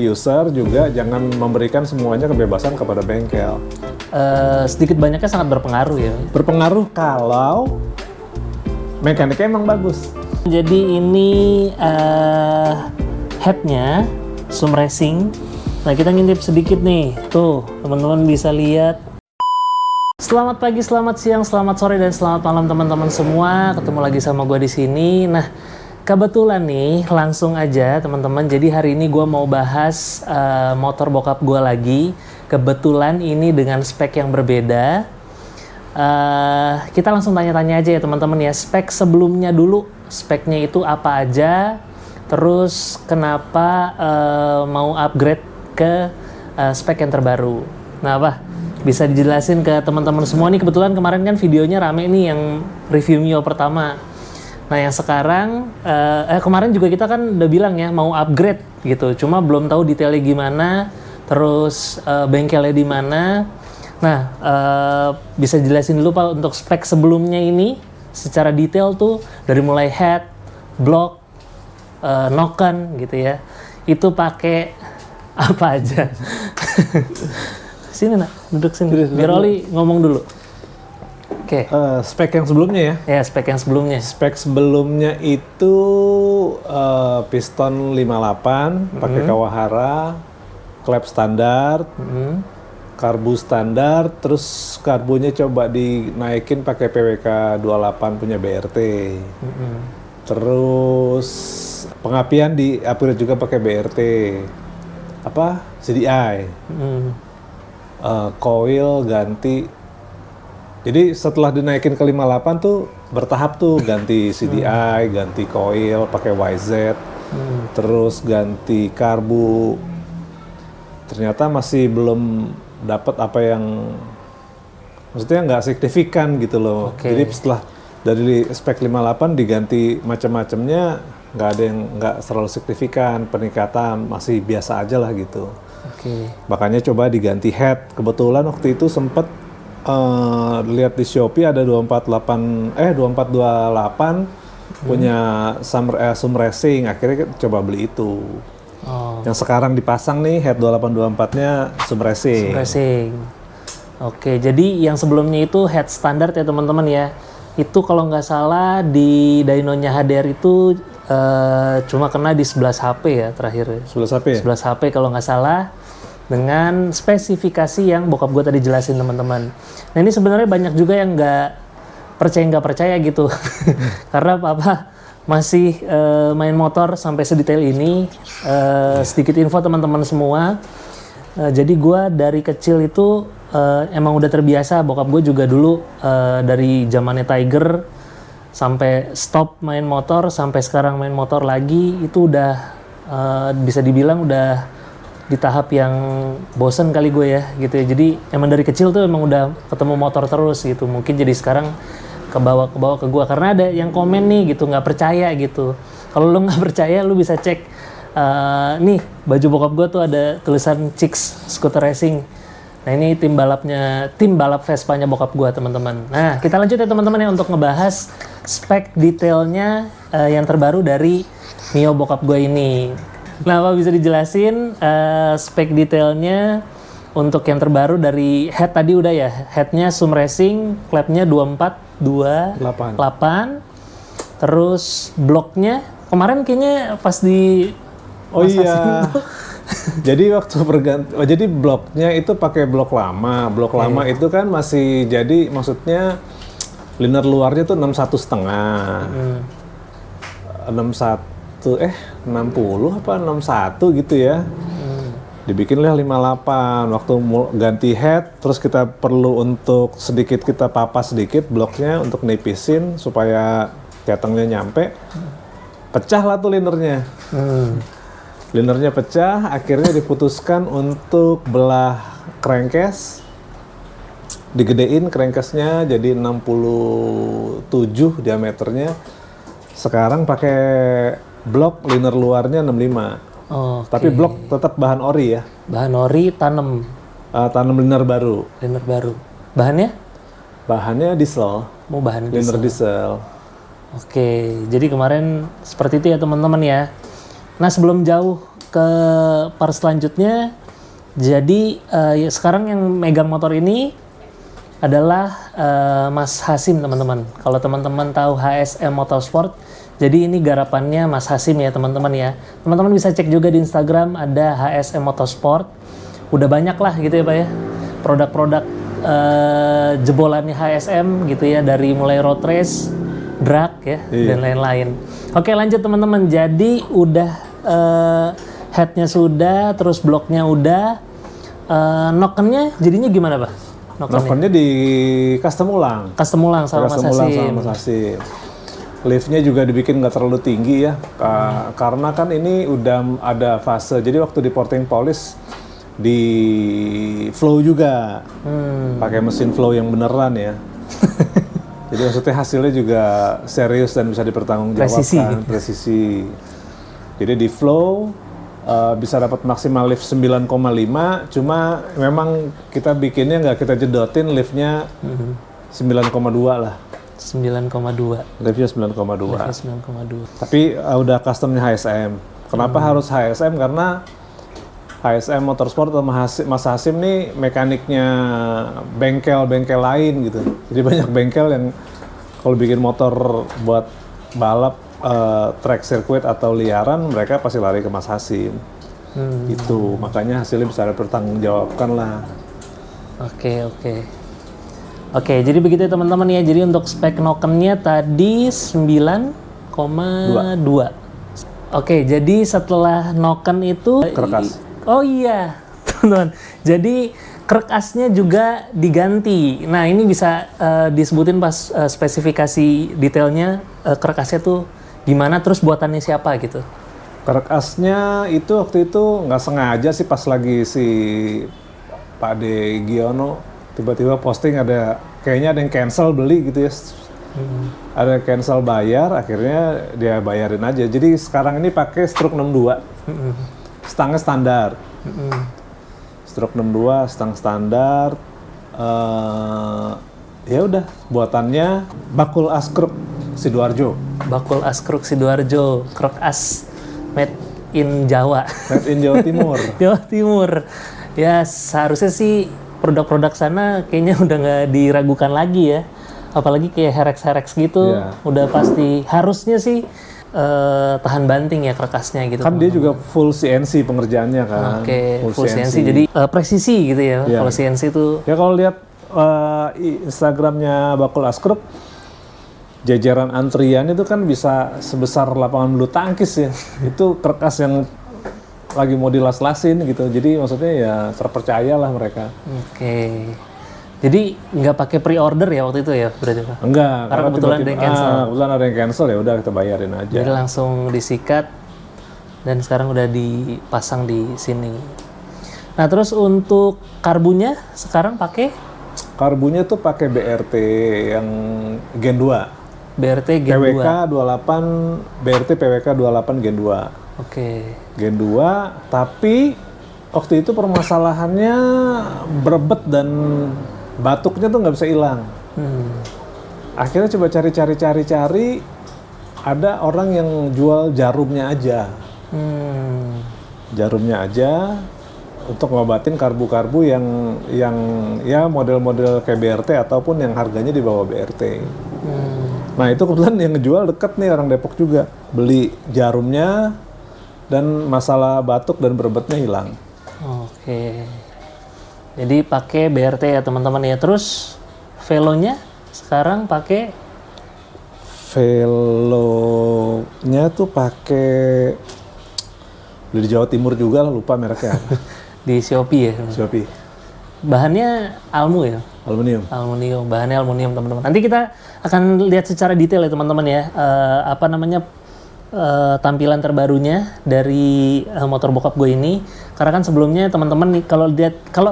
User juga jangan memberikan semuanya kebebasan kepada bengkel. Sedikit banyaknya sangat berpengaruh ya. Berpengaruh kalau mekaniknya emang bagus. Jadi ini headnya Sum Racing. Nah kita ngintip sedikit nih, tuh teman-teman bisa lihat. Selamat pagi, selamat siang, selamat sore, dan selamat malam teman-teman semua. Ketemu lagi sama gue di sini. Nah kebetulan nih langsung aja teman-teman. Jadi hari ini gue mau bahas motor bokap gue lagi. Kebetulan ini dengan spek yang berbeda. Kita langsung tanya-tanya aja ya teman-teman ya. Spek sebelumnya dulu, speknya itu apa aja. Terus kenapa mau upgrade ke spek yang terbaru. Nah apa? Bisa dijelasin ke teman-teman semua nih. Kebetulan kemarin kan videonya rame nih yang review Mio pertama. Nah yang sekarang, kemarin juga kita kan udah bilang ya mau upgrade gitu. Cuma belum tahu detailnya gimana, terus bengkelnya di mana. Nah bisa jelasin dulu Pak untuk spek sebelumnya ini secara detail tuh dari mulai head, block, noken gitu ya. Itu pakai apa aja? Sini nak, duduk sini. Biar Oli ngomong dulu. Oke. Spek yang sebelumnya ya? Ya, spek yang sebelumnya. Spek sebelumnya itu piston 58, pakai Kawahara, klep standar, karbu standar, terus karbunya coba dinaikin pakai PWK 28 punya BRT. Terus pengapian di upgrade juga pakai BRT. Apa? CDI. Coil ganti. Jadi setelah dinaikin ke 58 tuh bertahap tuh ganti CDI, ganti coil pakai YZ, terus ganti karbu. Ternyata masih belum dapat apa yang maksudnya nggak signifikan gitu loh. Jadi setelah dari spek 58 diganti macam-macamnya nggak terlalu signifikan, peningkatan masih biasa aja lah gitu. Makanya coba diganti head. Kebetulan waktu itu sempet lihat di Shopee ada 2428 punya Sum Racing. Akhirnya coba beli itu. Yang sekarang dipasang nih head 2824-nya Sum Racing. Oke, jadi yang sebelumnya itu head standar ya teman-teman ya. Itu kalau nggak salah di dynonya HDR itu cuma kena di 11 HP ya terakhir. 11 HP ya? 11 HP kalau nggak salah. Dengan spesifikasi yang bokap gue tadi jelasin teman-teman. Nah ini sebenarnya banyak juga yang nggak percaya gitu. Karena papa masih main motor sampai sedetail ini. Sedikit info teman-teman semua. Jadi gue dari kecil itu emang udah terbiasa. Bokap gue juga dulu dari zamannya Tiger sampai stop main motor sampai sekarang main motor lagi itu udah bisa dibilang udah di tahap yang bosen kali gue ya gitu ya. Jadi emang dari kecil tuh emang udah ketemu motor terus gitu. Mungkin jadi sekarang kebawa ke gue karena ada yang komen nih gitu nggak percaya gitu. Kalau lu nggak percaya lu bisa cek nih baju bokap gue tuh ada tulisan Chicks Scooter Racing. Nah ini tim balap Vespanya bokap gue teman-teman. Nah kita lanjut ya teman-teman ya untuk ngebahas spek detailnya yang terbaru dari Mio bokap gue ini. Nah, apa bisa dijelasin spek detailnya untuk yang terbaru dari head tadi udah ya. Headnya Sum Racing, klepnya 2428. Terus bloknya kemarin kayaknya pas di Jadi waktu jadi bloknya itu pakai blok lama. Blok lama itu kan masih jadi maksudnya liner luarnya tuh 60 apa 61 gitu ya. Dibikinlah 58. Waktu ganti head, terus kita perlu untuk sedikit kita papas sedikit bloknya untuk nipisin supaya ketengnya nyampe. Pecah lah tuh linernya. Linernya pecah, akhirnya diputuskan untuk belah crankcase. Digedein crankcase-nya jadi 67 diameternya. Sekarang pakai blok liner luarnya 65. Tapi blok tetap bahan ori ya. Bahan ori tanam liner baru. Bahannya? Bahannya diesel. Mau bahan liner diesel. Oke, jadi kemarin seperti itu ya teman-teman ya. Nah sebelum jauh ke part selanjutnya. Jadi ya sekarang yang megang motor ini adalah Mas Hasim, teman-teman. Kalau teman-teman tahu HSM Motorsport, jadi ini garapannya Mas Hasim ya, teman-teman ya. Teman-teman bisa cek juga di Instagram, ada HSM Motorsport. Udah banyak lah gitu ya Pak ya, produk-produk jebolannya HSM gitu ya, dari mulai road race, drag ya, dan lain-lain. Oke, lanjut teman-teman. Jadi udah headnya sudah, terus bloknya udah, nokennya jadinya gimana Pak? Nokennya di custom ulang. Custom ulang sama Mas Hasim. Liftnya juga dibikin nggak terlalu tinggi ya, karena kan ini udah ada fase. Jadi waktu di porting polish di flow juga, pakai mesin flow yang beneran ya. Jadi maksudnya hasilnya juga serius dan bisa dipertanggungjawabkan, presisi. Jadi di flow bisa dapat maksimal lift 9,5, cuma memang kita bikinnya nggak kita jedotin liftnya 9,2 lah. 9,2. Liftnya 9,2. Tapi udah customnya HSM. Kenapa harus HSM? Karena HSM Motorsport sama Mas Hasim nih mekaniknya bengkel-bengkel lain gitu. Jadi banyak bengkel yang kalau bikin motor buat balap track circuit atau liaran, mereka pasti lari ke Mas Hasim. Gitu, makanya hasilnya bisa dipertanggungjawabkan lah. Oke, jadi begitu ya teman-teman ya. Jadi untuk spek nokennya tadi 9,2. Oke, jadi setelah noken itu Kerkas. Oh iya, teman-teman. Jadi kerkasnya juga diganti. Nah, ini bisa disebutin pas spesifikasi detailnya kerkasnya tuh gimana, terus buatannya siapa gitu. Kerkasnya itu waktu itu nggak sengaja sih, pas lagi si Pak De Giono tiba-tiba posting kayaknya ada yang cancel beli gitu ya. Ada yang cancel bayar, akhirnya dia bayarin aja. Jadi sekarang ini pakai stroke 62. Stangnya standar. Stroke 62, stang standar. Ya udah, buatannya Bakul As Kruk Sidoarjo. Bakul As Kruk Sidoarjo, Kruk As made in Jawa. Made in Jawa Timur. Jawa Timur. Ya seharusnya sih produk-produk sana kayaknya udah nggak diragukan lagi ya. Apalagi kayak Herex gitu, udah pasti harusnya sih tahan banting ya kerkasnya gitu. Kan dia juga full CNC pengerjaannya kan. Oke, full CNC. Jadi presisi gitu ya. Kalau CNC tuh. Ya kalau lihat Instagramnya Bakul As Kruk, jajaran antrian itu kan bisa sebesar lapangan bulu tangkis ya. Itu kerkas yang lagi mau dilas-lasin gitu. Jadi maksudnya ya terpercaya lah mereka. Oke. Jadi nggak pakai pre-order ya waktu itu ya berarti Pak? Enggak. Karena kebetulan ada yang cancel. Kebetulan ada yang cancel, ya udah kita bayarin aja. Jadi langsung disikat dan sekarang udah dipasang di sini. Nah terus untuk karbunya sekarang pakai? Karbunya tuh pakai BRT yang Gen 2. BRT Gen 2. PWK 28, BRT PWK 28 Gen 2. Oke. Gen 2, tapi waktu itu permasalahannya berebet dan batuknya tuh nggak bisa hilang. Akhirnya coba cari, ada orang yang jual jarumnya aja. Jarumnya aja untuk ngobatin karbu-karbu yang ya model-model kayak BRT ataupun yang harganya di bawah BRT. Nah itu kebetulan yang ngejual deket nih, orang Depok juga. Beli jarumnya dan masalah batuk dan berebetnya hilang. Oke. Jadi pakai BRT ya teman-teman ya. Terus velonya sekarang pakai? Velonya tuh pakai beli di Jawa Timur juga lah, lupa mereknya. Di Shopee ya. Shopee. Bahannya almu ya? Aluminium. Aluminium, bahannya aluminium teman-teman. Nanti kita akan lihat secara detail ya teman-teman ya. Tampilan terbarunya dari motor bokap gue ini, karena kan sebelumnya teman-teman nih kalau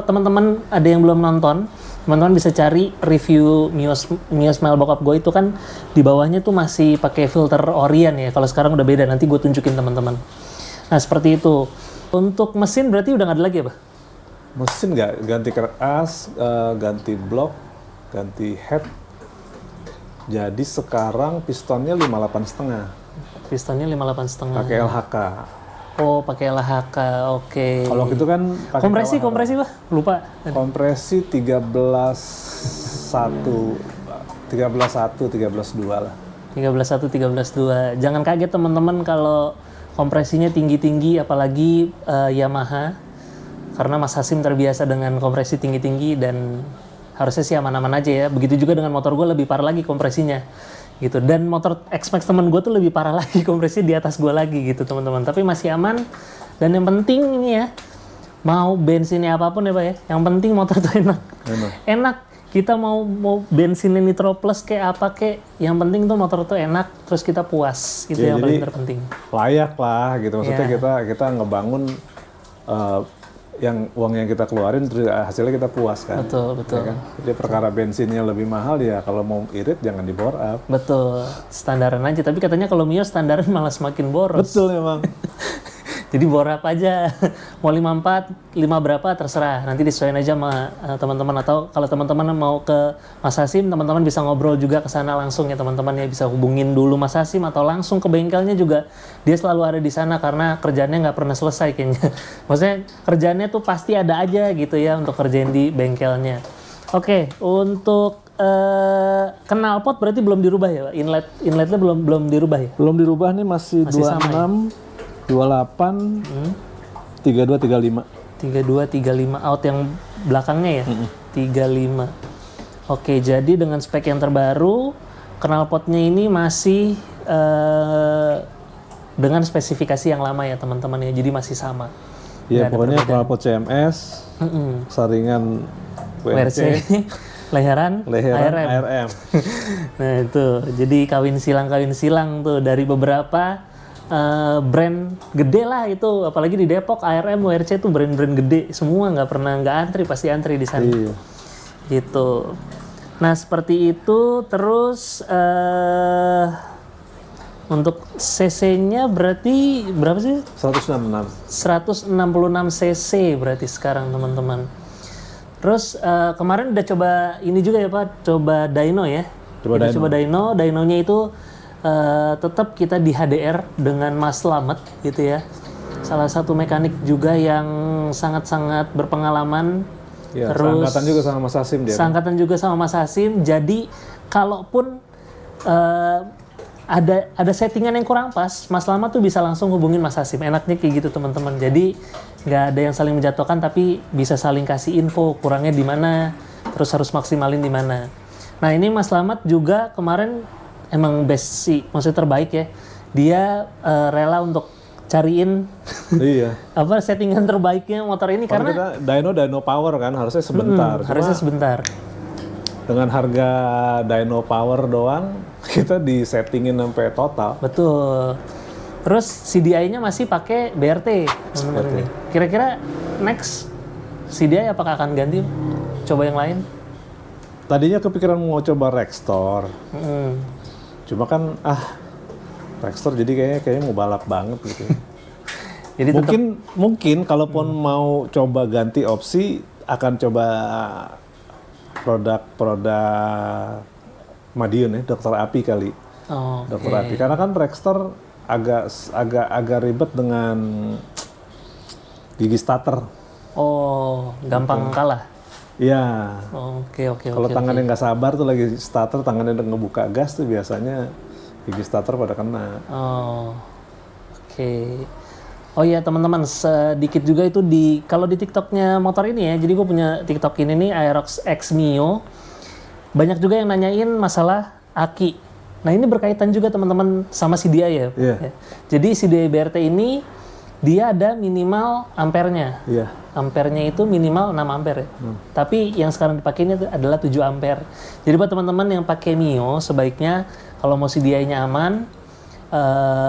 teman-teman ada yang belum nonton, teman-teman bisa cari review Mio Smile bokap gue itu kan di bawahnya tuh masih pakai filter Orion ya. Kalau sekarang udah beda, nanti gue tunjukin teman-teman. Nah seperti itu. Untuk mesin berarti udah nggak ada lagi apa? Mesin nggak, ganti keras, ganti blok, ganti head. Jadi sekarang pistonnya 58,5. Pistonnya 58,5. Pakai LHK. Oh, pakai LHK. Oke. Kalau gitu kan pakai Kompresi Pak? Lupa. kompresi 13.1 lah. 13.1, 13.2. Jangan kaget teman-teman kalau kompresinya tinggi-tinggi, apalagi Yamaha. Karena Mas Hasim terbiasa dengan kompresi tinggi-tinggi dan harusnya sih aman-aman aja ya. Begitu juga dengan motor gue lebih parah lagi kompresinya. Gitu. Dan motor X-Max temen gue tuh lebih parah lagi kompresi di atas gue lagi gitu teman-teman. Tapi masih aman. Dan yang penting ini ya, mau bensinnya apapun ya Pak ya. Yang penting motor tuh enak. Enak. Kita mau bensinnya Nitro Plus kayak apa kayak, yang penting tuh motor tuh enak, terus kita puas, itu yang paling terpenting. Layak lah gitu, maksudnya kita ngebangun yang uang yang kita keluarin, terus hasilnya kita puas kan. Betul. Ya kan? Jadi perkara bensinnya lebih mahal ya, kalau mau irit jangan di bore up. Betul, standaran aja. Tapi katanya kalau Mio standaran malah semakin boros. Betul emang. Jadi bore up aja, mau 54, 5 berapa terserah. Nanti disesuaikan aja sama teman-teman, atau kalau teman-teman mau ke Mas Hasim, teman-teman bisa ngobrol juga ke sana langsung ya teman-teman ya, bisa hubungin dulu Mas Hasim atau langsung ke bengkelnya juga. Dia selalu ada di sana karena kerjaannya nggak pernah selesai kayaknya. Maksudnya kerjaannya tuh pasti ada aja gitu ya untuk kerjain di bengkelnya. Oke, untuk knalpot berarti belum dirubah ya Pak? Inletnya belum dirubah ya? Belum dirubah nih, masih 26, sama ya? 28, 32, 35. 32, 35 out yang belakangnya ya? 35. Oke, jadi dengan spek yang terbaru, knalpotnya ini masih dengan spesifikasi yang lama ya teman-teman ya, jadi masih sama. Ya pokoknya knalpot CMS, saringan WRC, leheran ARM. Nah itu, jadi kawin silang tuh dari beberapa brand gede lah itu, apalagi di Depok ARM, WRC itu brand-brand gede semua, nggak antri, pasti antri di sana. Iya. Gitu. Nah seperti itu. Terus untuk cc-nya berarti berapa sih? 166 cc berarti sekarang teman-teman. Terus kemarin udah coba ini juga ya Pak, coba dyno ya. Coba dynonya itu tetap kita di HDR dengan Mas Slamet gitu ya. Salah satu mekanik juga yang sangat-sangat berpengalaman. Ya, terus seangkatan juga sama Mas Hasim dia. Seangkatan juga sama Mas Hasim. Jadi kalaupun ada settingan yang kurang pas, Mas Slamet tuh bisa langsung hubungin Mas Hasim. Enaknya kayak gitu teman-teman. Jadi nggak ada yang saling menjatuhkan, tapi bisa saling kasih info kurangnya di mana, terus harus maksimalin di mana. Nah ini Mas Slamet juga kemarin emang best sih, maksudnya terbaik ya. Dia rela untuk cariin apa settingan terbaiknya motor ini, karena kita dyno power kan harusnya sebentar. Harusnya sebentar. Dengan harga dyno power doang kita disettingin sampai total. Betul. Terus CDI-nya masih pakai BRT teman-teman ini. Kira-kira next CDI apakah akan ganti? Coba yang lain? Tadinya kepikiran mau coba Rextor. Cuma kan Rextor jadi kayaknya mau balap banget gitu. Jadi mungkin kalaupun mau coba ganti opsi, akan coba produk Madiun ya, Dr. Api kali. Dr. Api. Karena kan Rextor agak ribet dengan gigi starter. Oh, gampang kalah. Iya. Oke. Kalau tangannya nggak sabar tuh lagi starter, tangannya udah ngebuka gas tuh biasanya gigi starter pada kena. Oke. Oh iya teman-teman, sedikit juga itu kalau di TikToknya motor ini ya. Jadi gue punya TikTok ini nih, Aerox X Mio. Banyak juga yang nanyain masalah aki. Nah ini berkaitan juga teman-teman sama CDI ya. Yeah. Jadi CDI BRT ini dia ada minimal ampernya. Yeah. Ampernya itu minimal 6 ampere ya. Tapi yang sekarang dipakai ini adalah 7 ampere. Jadi buat teman-teman yang pakai Mio, sebaiknya kalau mau CDI-nya aman,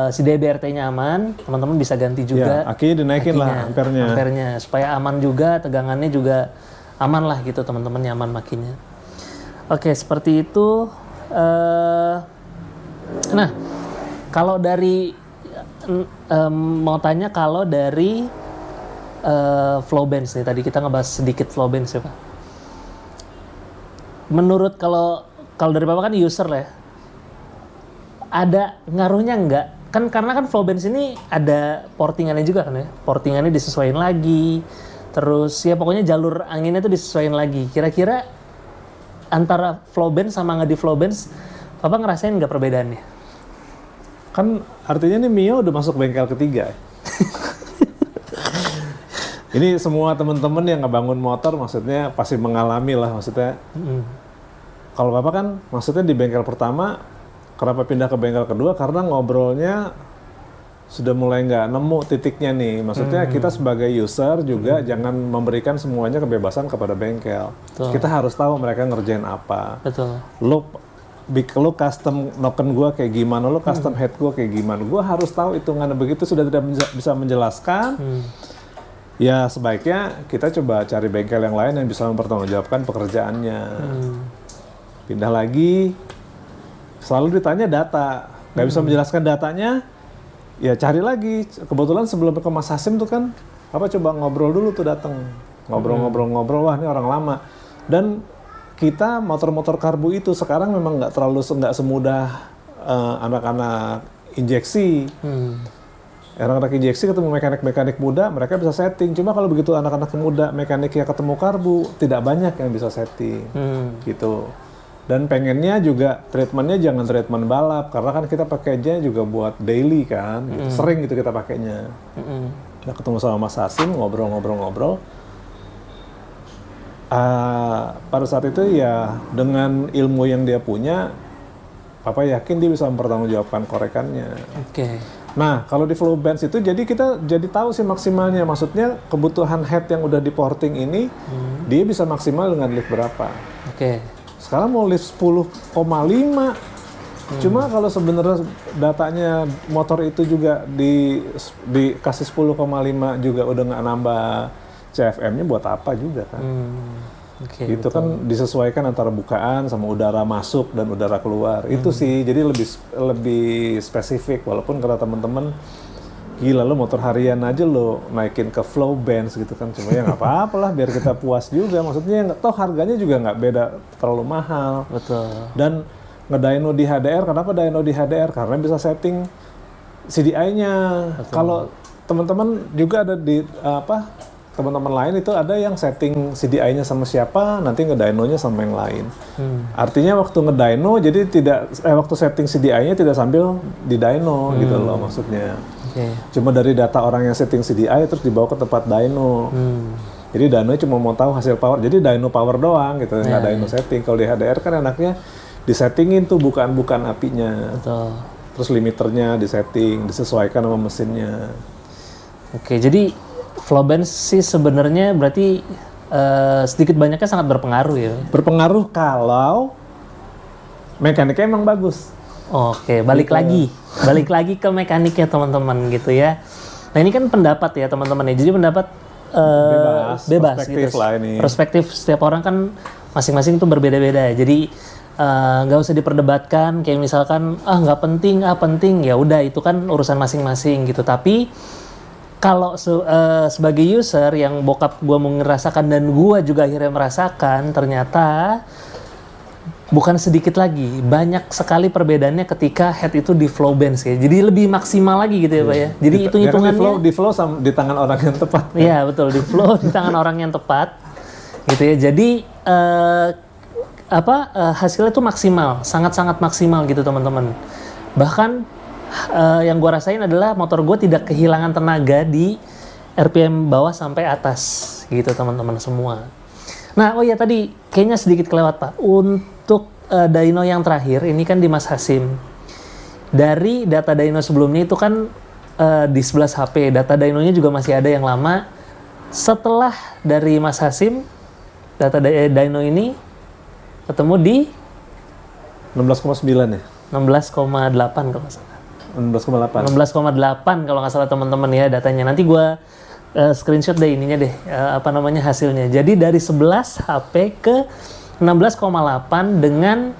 CDI BRT-nya aman, teman-teman bisa ganti juga. Ya, akinya dinaikin lah ampernya. Supaya aman juga, tegangannya juga aman lah gitu teman-teman, nyaman makinya. Oke, seperti itu. Nah, kalau dari mau tanya kalau dari flow bands nih, tadi kita ngebahas sedikit flow bands ya Pak. Menurut kalau dari Bapak kan user lah ya, ada ngaruhnya nggak kan karena kan flow bands ini ada portingannya juga kan ya. Portingannya disesuaikan lagi. Terus ya pokoknya jalur anginnya tuh disesuaikan lagi. Kira-kira antara flow bands sama nggak di flow bands, Papa ngerasain nggak perbedaannya? Kan artinya nih Mio udah masuk bengkel ketiga. Ini semua teman-teman yang ngebangun motor maksudnya pasti mengalami lah maksudnya. Kalau Bapak kan maksudnya di bengkel pertama, kenapa pindah ke bengkel kedua? Karena ngobrolnya sudah mulai nggak nemu titiknya nih. Maksudnya kita sebagai user juga jangan memberikan semuanya kebebasan kepada bengkel. Betul. Kita harus tahu mereka ngerjain apa. Betul. Lo custom noken gua kayak gimana, lo custom head gua kayak gimana. Gua harus tahu hitungannya begitu sudah tidak bisa menjelaskan. Ya sebaiknya kita coba cari bengkel yang lain yang bisa mempertanggungjawabkan pekerjaannya. Pindah lagi, selalu ditanya data, nggak bisa menjelaskan datanya, ya cari lagi. Kebetulan sebelum ke Mas Hasim tuh kan, apa coba ngobrol dulu tuh datang, ngobrol, wah ini orang lama. Dan kita motor-motor karbu itu sekarang memang nggak semudah anak-anak injeksi. Anak-anak injeksi ketemu mekanik-mekanik muda, mereka bisa setting. Cuma kalau begitu anak-anak muda mekaniknya ketemu karbu, tidak banyak yang bisa setting, gitu. Dan pengennya juga treatmentnya jangan treatment balap, karena kan kita pakainya juga buat daily kan, gitu. Sering gitu kita pakainya. Nah, ketemu sama Mas Hasim, ngobrol-ngobrol. Pada saat itu ya dengan ilmu yang dia punya, Papa yakin dia bisa mempertanggungjawabkan korekannya. Oke. Nah, kalau di flow bands itu jadi kita jadi tahu sih maksimalnya. Maksudnya kebutuhan head yang udah di porting ini dia bisa maksimal dengan lift berapa. Oke. Sekarang mau lift 10,5. Cuma kalau sebenarnya datanya motor itu juga dikasih 10,5 juga udah nggak nambah CFM-nya buat apa juga kan. Oke, Itu kan disesuaikan antara bukaan sama udara masuk dan udara keluar. Itu sih jadi lebih spesifik, walaupun kata teman-teman gila lo motor harian aja lo naikin ke flow bands gitu kan. Cuma ya nggak apa-apa lah biar kita puas juga. Maksudnya toh harganya juga nggak beda terlalu mahal. Betul. Dan ngedyno di HDR, kenapa dyno di HDR? Karena bisa setting CDI-nya. Kalau teman-teman juga ada di teman-teman lain itu ada yang setting CDI-nya sama siapa, nanti ngedyno-nya sama yang lain. Artinya waktu ngedyno jadi waktu setting CDI-nya tidak sambil didyno gitu loh maksudnya. Cuma dari data orang yang setting CDI terus dibawa ke tempat dyno. Jadi dyno cuma mau tahu hasil power. Jadi dyno power doang gitu, nggak dyno setting. Kalau di HDR kan enaknya disettingin tuh bukaan apinya. Betul. Terus limiternya disetting, disesuaikan sama mesinnya. Oke, jadi flow bands sih sebenarnya berarti sedikit banyaknya sangat berpengaruh ya. Berpengaruh kalau mekaniknya emang bagus. Oke, balik lagi ke mekaniknya teman-teman gitu ya. Nah ini kan pendapat ya teman-teman ya. Jadi pendapat bebas perspektif gitu. lah ini. Perspektif setiap orang kan masing-masing itu berbeda-beda. Jadi nggak usah diperdebatkan. Kayak misalkan nggak penting, penting ya udah itu kan urusan masing-masing gitu. Tapi kalau sebagai user yang bokap gue mau ngerasakan dan gue juga akhirnya merasakan, ternyata bukan sedikit lagi, banyak sekali perbedaannya ketika head itu di flow bands ya. Jadi lebih maksimal lagi gitu ya Pak ya. Jadi itu hitungannya di flow sama di tangan orang yang tepat. Iya betul, di flow di tangan orang yang tepat gitu ya. Jadi hasilnya tuh maksimal, sangat-sangat maksimal gitu teman-teman. Bahkan yang gue rasain adalah motor gue tidak kehilangan tenaga di RPM bawah sampai atas gitu teman-teman semua. Nah oh ya tadi kayaknya sedikit kelewat Pak. Untuk dyno yang terakhir ini kan di Mas Hasim. Dari data dyno sebelumnya itu kan di 11 HP. Data dynonya juga masih ada yang lama. Setelah dari Mas Hasim, data dyno ini ketemu di 16,9 ya? 16,8 kalau nggak salah. 16,8 kalau nggak salah teman-teman ya datanya. Nanti gue screenshot deh ininya deh, hasilnya. Jadi dari 11 HP ke 16,8 dengan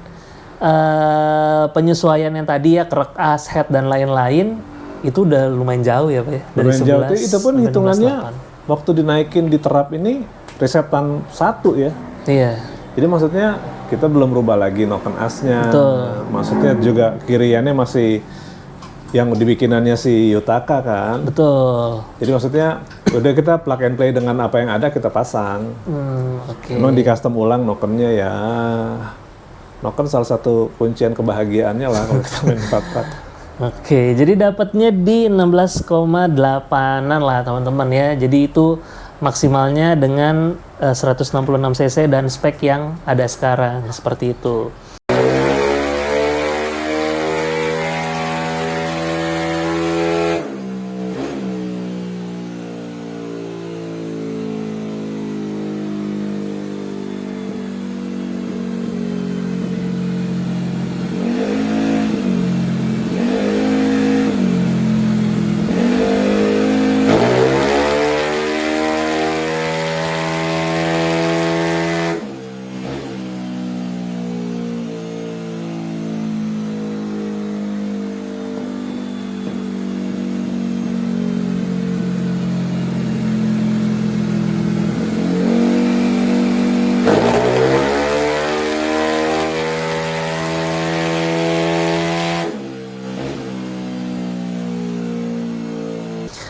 penyesuaian yang tadi ya, kerek as, head dan lain-lain, itu udah lumayan jauh ya Pak ya. Dari lumayan 11 jauh, itu pun hitungannya 16,8. waktu dinaikin diterap ini resetan 1 ya. Iya. Jadi maksudnya kita belum rubah lagi noken asnya. Betul. Maksudnya juga kiriannya masih yang dibikinannya si Yutaka kan. Betul. Jadi maksudnya udah kita plug and play dengan apa yang ada kita pasang. Oke. Emang di custom ulang nokennya ya, noken salah satu kuncian kebahagiaannya lah kalau kita main 4-4. Oke, jadi dapatnya di 16,8-an lah teman-teman ya. Jadi itu maksimalnya dengan 166 cc dan spek yang ada sekarang seperti itu.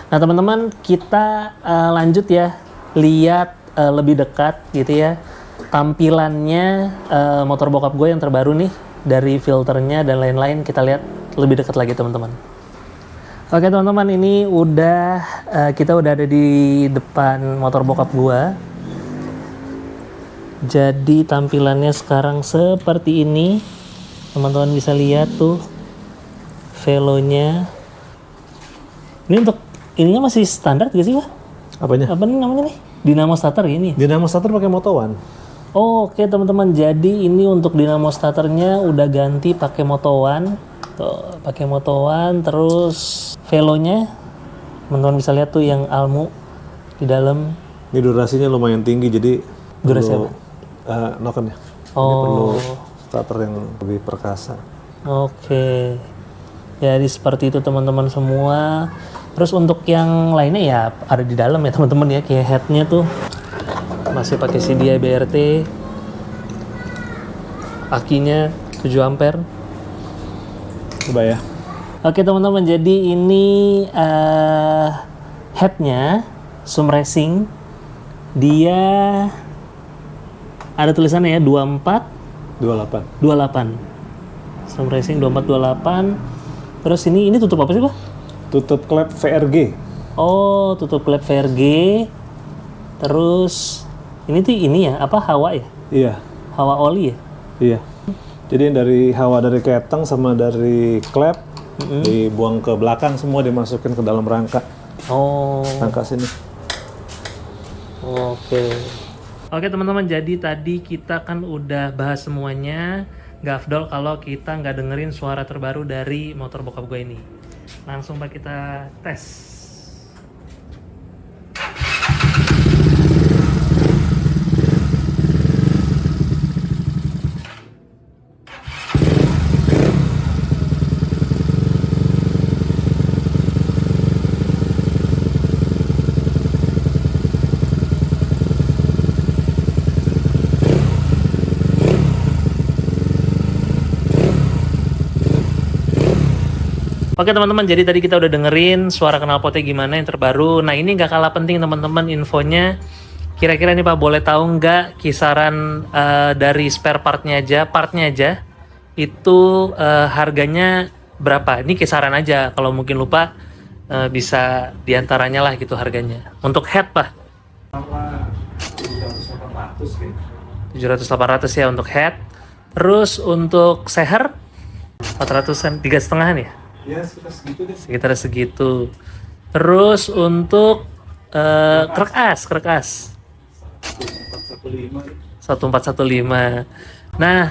Nah teman-teman, kita lanjut ya, lihat lebih dekat gitu ya tampilannya motor bokap gue yang terbaru nih, dari filternya dan lain-lain. Kita lihat lebih dekat lagi teman-teman. Oke teman-teman, ini udah kita udah ada di depan motor bokap gue. Jadi tampilannya sekarang seperti ini, teman-teman bisa lihat tuh velonya. Ini untuk ininya masih standar gak sih, Pak? Apanya? Apa nih namanya nih? Dynamo starter ini. Dynamo starter pakai Moto One. Oh, oke teman-teman. Jadi ini untuk dynamo starternya udah ganti pakai Moto One. Tuh, pakai Moto One. Terus velonya, teman-teman bisa lihat tuh yang Almu di dalam. Ini durasinya lumayan tinggi, jadi Durasi perlu, nokennya. Ini Oh. perlu starter yang lebih perkasa. Oke. Jadi seperti itu teman-teman semua. Terus untuk yang lainnya ya ada di dalam ya teman-teman ya, kayak headnya tuh masih pakai CDI BRT, akinya 7 ampere. Coba ya. Oke teman-teman, jadi ini headnya Sum Racing, dia ada tulisannya ya 28. 2428 Sum Racing 2428. Terus ini tutup apa sih, Pak? Tutup klep VRG. Oh, tutup klep VRG. Terus ini tuh ini ya, apa, hawa ya? Iya, Hawa oli ya? iya. Jadi dari hawa dari keteng sama dari klep dibuang ke belakang, semua dimasukin ke dalam rangka. Oh, Rangka sini. oke. Oke teman-teman, jadi tadi kita kan udah bahas semuanya. Gak afdol kalau kita nggak dengerin suara terbaru dari motor bokap gue ini. Langsung Pak kita tes. Oke teman-teman, jadi tadi kita udah dengerin suara knalpotnya gimana yang terbaru. Nah ini nggak kalah penting teman-teman infonya. Kira-kira nih Pak, boleh tahu nggak kisaran dari spare partnya aja itu harganya berapa? Ini kisaran aja, kalau mungkin lupa bisa diantaranya lah gitu harganya. Untuk head Pak? 700-800 ya untuk head. Terus untuk seher 400-an, 3,5-an ya? Ya, sekitar segitu deh. Sekitar segitu. Terus untuk krek as 1415. Nah,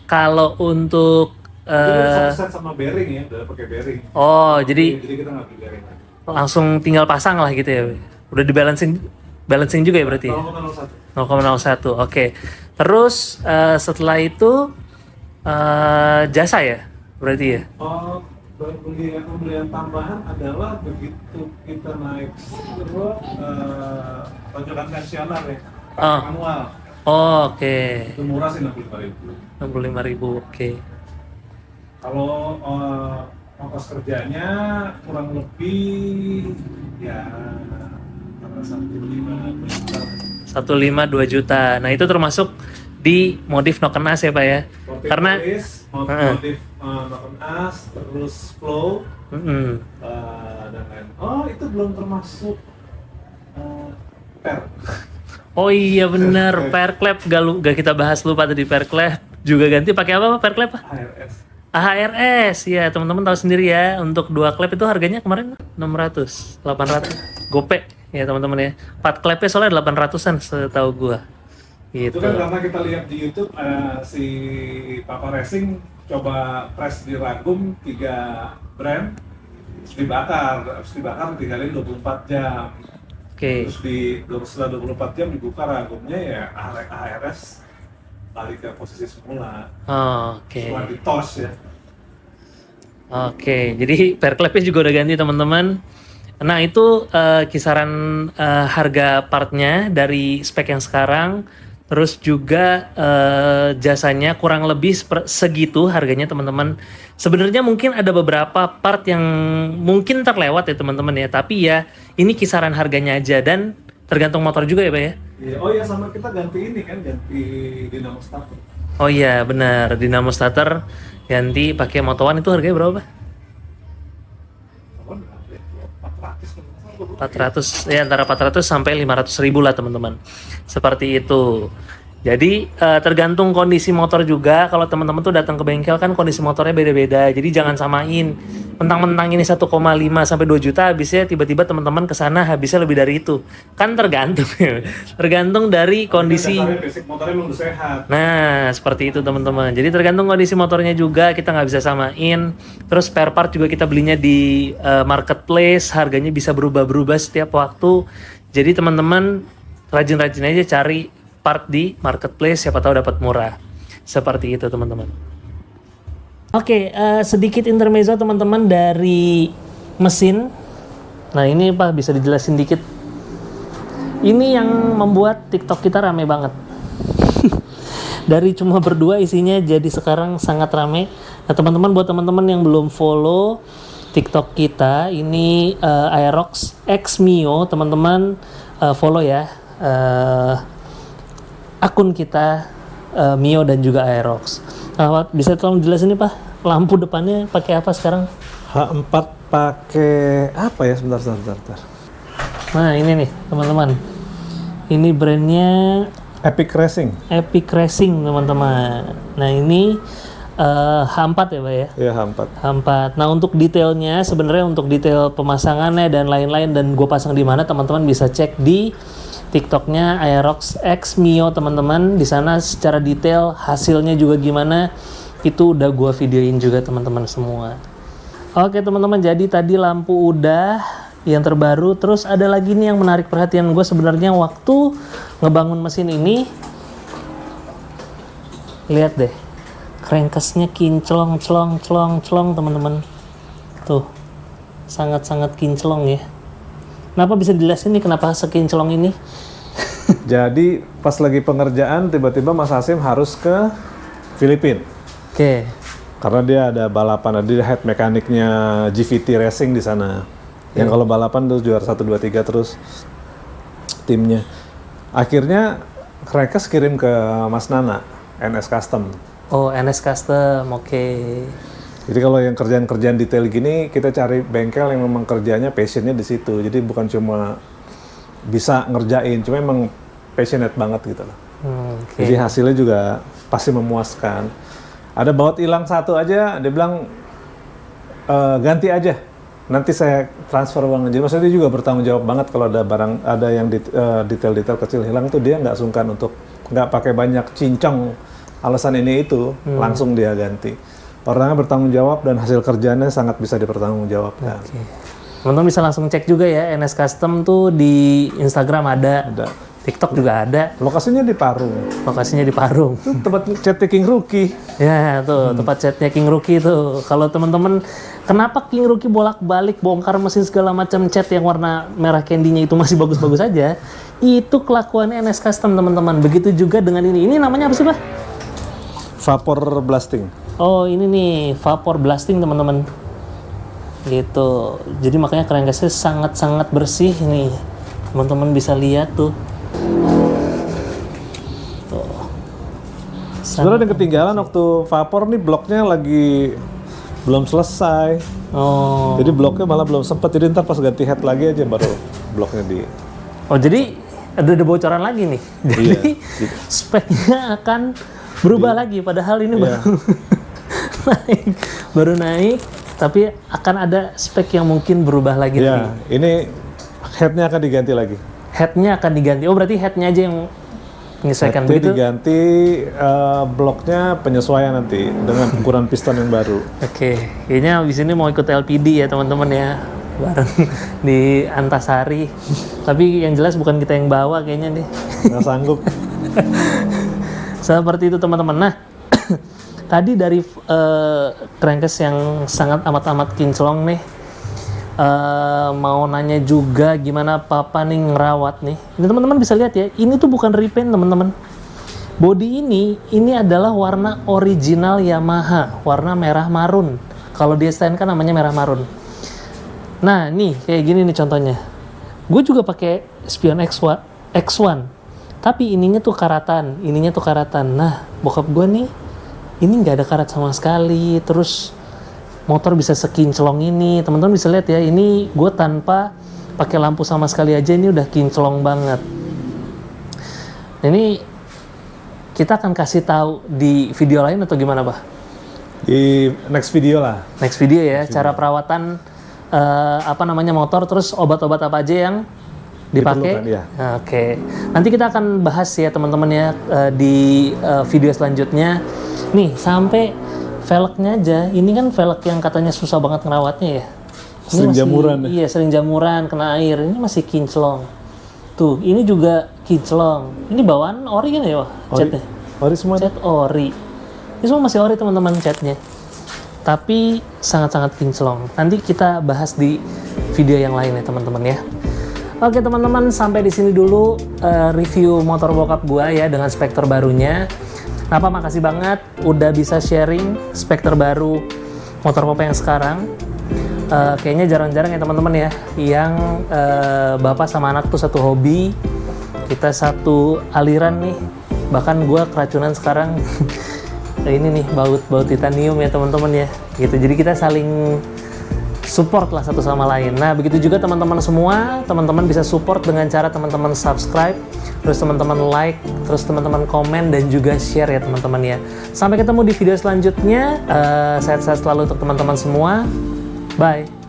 kalau untuk Set sama bearing ya, udah pakai bearing. oh, jadi kita nggak beli bearing lagi. langsung tinggal pasang lah gitu ya. Udah balancing juga ya berarti ya? 0,01. Oke. Terus setelah itu jasa ya berarti ya? Pembelian tambahan adalah begitu kita naik terus pajokan tensioner ya, manual. Oh, oke. Itu murah sih 65.000. 65.000, oke. Kalau ongkos kerjanya kurang lebih ya antara 1,5 2 juta. Nah, itu termasuk di modif Noken As ya, Pak ya. Karena modif Noken As, terus flow, mm-mm. dan lain. Oh, itu belum termasuk per. Oh iya benar, Perklep gak kita bahas lupa tadi. Perklep juga ganti pakai apa Pak Perklep? ARS. AHRS ya, teman-teman tahu sendiri ya. Untuk 2 klep itu harganya kemarin 600, 800 gope ya teman-teman ya. 4 klepnya soalnya 800-an setahu gua. Gitu. Itu kan karena kita lihat di YouTube si Papa Racing coba press di ragum 3 brand, terus dibakar 3 kali 24 jam. Oke. Terus setelah 24 jam dibuka ragumnya ya ARS balik ke posisi semula. Oke. Cuma di toss ya. Oke, jadi Perklepnya juga udah ganti teman-teman. Nah itu kisaran harga partnya dari spek yang sekarang, terus juga jasanya kurang lebih segitu harganya teman-teman. Sebenarnya mungkin ada beberapa part yang mungkin terlewat ya teman-teman ya, tapi ya ini kisaran harganya aja dan tergantung motor juga ya Pak ya. Oh iya, sama kita ganti ini kan, ganti dinamo starter. Oh iya benar, dinamo starter ganti pakai Moto1 itu harganya berapa Pak? 400 ya, antara 400 sampai 500 ribu lah teman-teman. Seperti itu. Jadi tergantung kondisi motor juga. Kalau teman-teman tuh datang ke bengkel kan kondisi motornya beda-beda. Jadi jangan samain. Mentang-mentang ini 1,5 sampai 2 juta habisnya tiba-tiba teman-teman ke sana habisnya lebih dari itu. Kan tergantung. Tergantung dari kondisi. Basic motornya belum sehat. Nah, seperti itu teman-teman. Jadi tergantung kondisi motornya juga, kita nggak bisa samain. Terus spare part juga kita belinya di marketplace, harganya bisa berubah-berubah setiap waktu. Jadi teman-teman rajin-rajin aja cari part di marketplace, siapa tahu dapat murah. Seperti itu teman-teman. Oke, sedikit intermezzo teman-teman dari mesin. Nah ini Pak bisa dijelasin dikit. Ini yang membuat TikTok kita rame banget. Dari cuma berdua isinya jadi sekarang sangat rame. Nah teman-teman, buat teman-teman yang belum follow TikTok kita, ini Aerox X Mio, teman-teman follow ya akun kita Mio dan juga Aerox. Bisa tolong jelasin nih Pak, lampu depannya pakai apa sekarang? H4 pakai apa ya? Sebentar. Nah ini nih teman-teman, ini brandnya Epic Racing. Epic Racing teman-teman. Nah ini H4 ya Pak ya? Iya H4. H4. Nah untuk detailnya, sebenarnya untuk detail pemasangannya dan lain-lain dan gue pasang di mana, teman-teman bisa cek di TikToknya Aerox X Mio teman-teman. Di sana secara detail hasilnya juga gimana itu udah gue videoin juga teman-teman semua. Oke teman-teman, jadi tadi lampu udah yang terbaru. Terus ada lagi nih yang menarik perhatian gue sebenarnya waktu ngebangun mesin ini. Lihat deh, crankcase-nya kinclong teman-teman. Tuh, sangat-sangat kinclong ya. Kenapa bisa dijelasin nih kenapa sekinclong ini? Jadi pas lagi pengerjaan tiba-tiba Mas Hasim harus ke Filipina. Oke. Karena dia ada balapan, dia head mekaniknya GVT Racing di sana. Yang kalau balapan tuh juara 1 2 3 terus timnya. Akhirnya crankcase kirim ke Mas Nana, NS Custom. Oh, NS Custom, oke. Jadi kalau yang kerjaan-kerjaan detail gini, kita cari bengkel yang memang kerjanya passionnya di situ. Jadi bukan cuma bisa ngerjain, cuma emang passionate banget gitu loh. Okay. Jadi hasilnya juga pasti memuaskan. Ada baut hilang satu aja, dia bilang ganti aja. Nanti saya transfer uang. Jadi maksudnya dia juga bertanggung jawab banget kalau ada barang, ada yang detail-detail kecil hilang tuh dia nggak sungkan untuk nggak pakai banyak cincong alasan ini itu, langsung dia ganti. Orangnya bertanggung jawab dan hasil kerjanya sangat bisa dipertanggungjawabkan. Okay. Teman-teman bisa langsung cek juga ya, NS Custom tuh di Instagram ada. TikTok juga ada. Lokasinya di Parung. Lokasinya di Parung. Itu tempat catnya King Rookie. Ya tuh, tempat catnya King Rookie tuh. Kalau teman-teman, kenapa King Rookie bolak-balik bongkar mesin segala macam cat yang warna merah candy-nya itu masih bagus-bagus aja? Itu kelakuannya NS Custom teman-teman. Begitu juga dengan ini. Ini namanya apa sih Pak? Vapor Blasting. Oh ini nih, Vapor Blasting teman-teman. gitu. Jadi makanya crankcase-nya sangat-sangat bersih nih. Teman-teman bisa lihat tuh. Sebenarnya yang ketinggalan waktu vapor nih bloknya lagi belum selesai. Oh. Jadi bloknya malah belum sempat. Jadi ntar pas ganti head lagi aja baru bloknya di. Oh jadi ada bocoran lagi nih. Jadi speknya akan berubah lagi. Padahal ini baru naik, baru naik. Tapi akan ada spek yang mungkin berubah lagi. Iya, ini headnya akan diganti lagi. Headnya akan diganti. Oh berarti headnya aja yang menyesuaikan Headnya begitu? diganti, bloknya penyesuaian nanti dengan ukuran piston yang baru. Oke, kayaknya abis ini mau ikut LPD ya teman-teman ya, bareng di Antasari. Tapi yang jelas bukan kita yang bawa kayaknya nih. Nggak sanggup. Seperti itu teman-teman. Nah, tadi dari crankcase yang sangat amat-amat kinclong nih, mau nanya juga gimana Papa nih ngerawat nih. Ini teman-teman bisa lihat ya, ini tuh bukan repaint teman-teman. Body ini adalah warna original Yamaha, warna merah marun. Kalau di stand kan namanya merah marun. Nah nih kayak gini nih contohnya. Gue juga pakai Spion X1, tapi ininya tuh karatan, Nah bokap gue nih, ini nggak ada karat sama sekali. Terus motor bisa sekinclong ini, teman-teman bisa lihat ya. Ini gue tanpa pakai lampu sama sekali aja ini udah kinclong banget. Ini kita akan kasih tahu di video lain atau gimana, Bah? Di next video lah. Next video ya, cara perawatan motor, terus obat-obat apa aja yang dipakai. Diperlukan, ya. Oke. Nanti kita akan bahas ya teman-teman ya di video selanjutnya. Nih, sampai velgnya aja. Ini kan velg yang katanya susah banget ngerawatnya ya. Ini Sering jamuran ya? Iya, sering jamuran, kena air. Ini masih kinclong. Tuh, ini juga kinclong. Ini bawaan ori kan ya, catnya? Ori semua. Cat ori. Ini semua masih ori teman-teman catnya. Tapi sangat-sangat kinclong. Nanti kita bahas di video yang lain ya teman-teman ya. Oke teman-teman, sampai di sini dulu review motor bokap gua ya dengan spek terbarunya. Napa makasih banget udah bisa sharing spek terbaru motor Papa yang sekarang. Kayaknya jarang-jarang ya teman-teman ya yang bapak sama anak tuh satu hobi, kita satu aliran nih. Bahkan gue keracunan sekarang ini nih baut titanium ya teman-teman ya gitu. Jadi kita saling support lah satu sama lain. Nah begitu juga teman-teman semua, teman-teman bisa support dengan cara teman-teman subscribe, terus teman-teman like, terus teman-teman komen dan juga share ya teman-teman ya. Sampai ketemu di video selanjutnya. Sehat-sehat selalu untuk teman-teman semua. Bye.